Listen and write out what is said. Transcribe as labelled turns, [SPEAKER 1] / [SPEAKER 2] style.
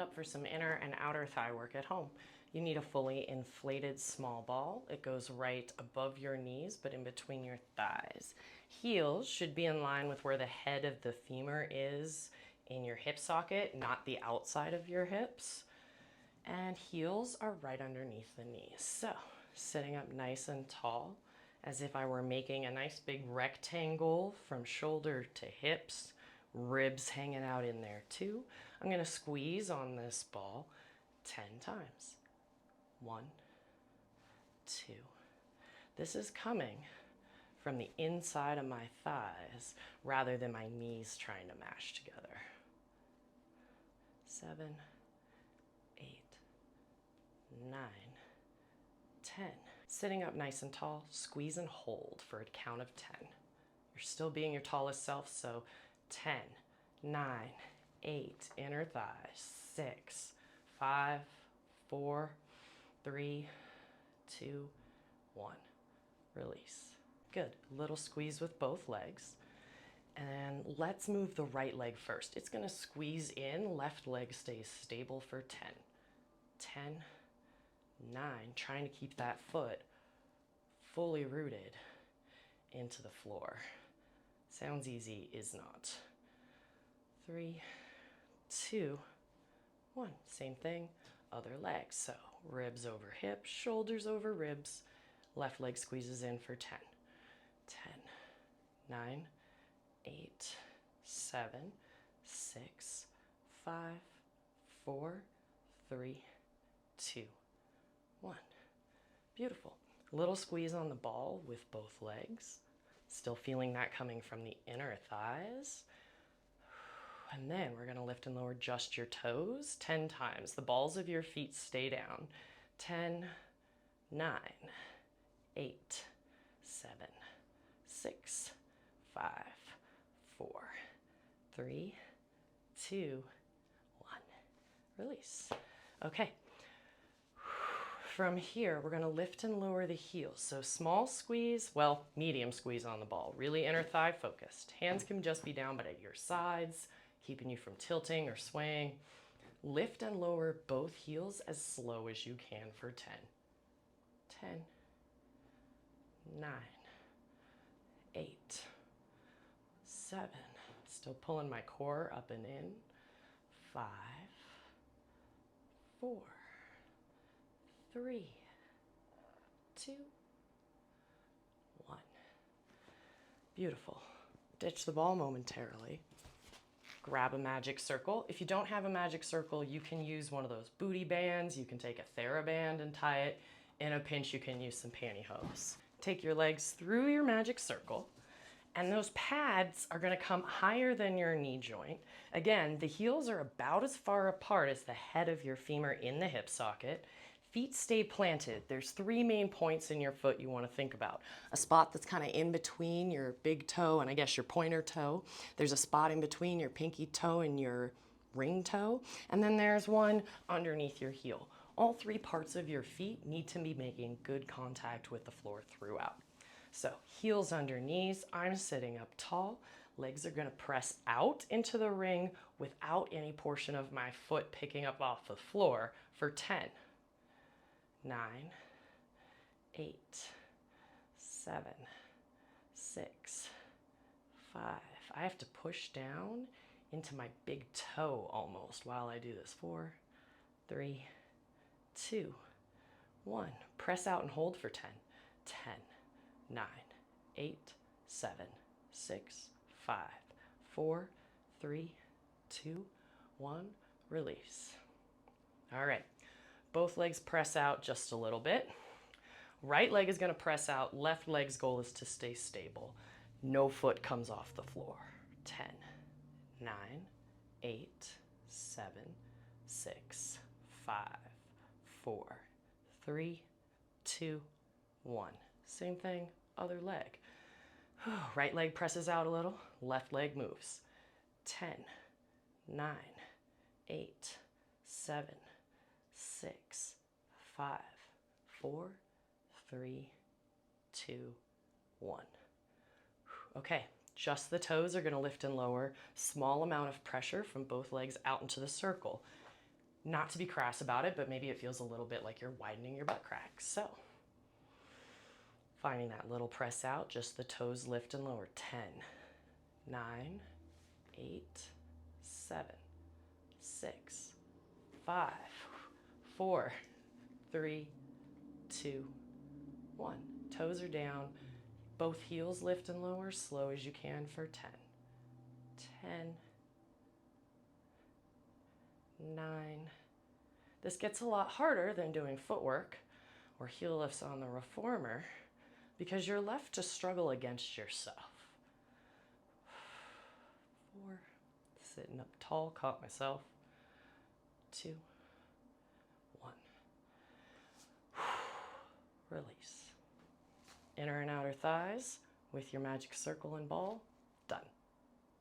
[SPEAKER 1] up for some inner and outer thigh work at home. You need a fully inflated small ball. It goes right above your knees, but in between your thighs. Heels should be in line with where the head of the femur is in your hip socket, not the outside of your hips. And heels are right underneath the knees. So, sitting up nice and tall, as if I were making a nice big rectangle from shoulder to hips, ribs hanging out in there too. I'm gonna squeeze on this ball 10 times. 1, 2. This is coming from the inside of my thighs rather than my knees trying to mash together. 7, 8, 9, 10. Sitting up nice and tall, squeeze and hold for a count of 10. You're still being your tallest self, so 10, 9, 8, inner thighs, 6, 5, 4, 3, 2, 1. Release. Good. Little squeeze with both legs. And let's move the right leg first. It's going to squeeze in. Left leg stays stable for 10. 10, 9. Trying to keep that foot fully rooted into the floor. Sounds easy, is not. 3, 2, 1. Same thing. Other leg. So ribs over hips, shoulders over ribs. Left leg squeezes in for 10. 10, 9, 8, 7, 6, 5, 4, 3, 2, 1. Beautiful. Little squeeze on the ball with both legs. Still feeling that coming from the inner thighs. And then we're going to lift and lower just your toes 10 times. The balls of your feet stay down. 10, 9, 8, 7, 6, 5, 4, 3, 2, 1. Release. Okay. From here, we're going to lift and lower the heels. So small squeeze, well, medium squeeze on the ball. Really inner thigh focused. Hands can just be down but at your sides, keeping you from tilting or swaying. Lift and lower both heels as slow as you can for 10. 10, 9, 8, 7. Still pulling my core up and in. 5, 4, 3, 2, 1. Beautiful. Ditch the ball momentarily. Grab a magic circle. If you don't have a magic circle, you can use one of those booty bands. You can take a TheraBand and tie it. In a pinch, you can use some pantyhose. Take your legs through your magic circle, and those pads are going to come higher than your knee joint. Again, the heels are about as far apart as the head of your femur in the hip socket. Feet stay planted. There's 3 main points in your foot you want to think about. A spot that's kind of in between your big toe and I guess your pointer toe. There's a spot in between your pinky toe and your ring toe. And then there's one underneath your heel. All 3 parts of your feet need to be making good contact with the floor throughout. So heels under knees, I'm sitting up tall. Legs are going to press out into the ring without any portion of my foot picking up off the floor for 10. 9, 8, 7, 6, 5. I have to push down into my big toe almost while I do this. 4, 3, 2, 1. Press out and hold for 10. 10, 9, 8, 7, 6, 5, 4, 3, 2, 1. Release. All right. Both legs press out just a little bit. Right leg is going to press out. Left leg's goal is to stay stable. No foot comes off the floor. 10, 9, 8, 7, 6, 5, 4, 3, 2, 1. Same thing, other leg. Right leg presses out a little. Left leg moves. 10, 9, 8, 7, 6, 5, 4, 3, 2, 1. Okay, just the toes are going to lift and lower. Small amount of pressure from both legs out into the circle. Not to be crass about it, but maybe it feels a little bit like you're widening your butt crack. So finding that little press out, just the toes lift and lower. 10, 9, 8, 7, 6, 5, 4, 3, 2, 1. Toes are down. Both heels lift and lower, slow as you can for 10. 10, 9. This gets a lot harder than doing footwork or heel lifts on the reformer because you're left to struggle against yourself. 4, sitting up tall, caught myself. 2, 1. Release. Inner and outer thighs with your magic circle and ball.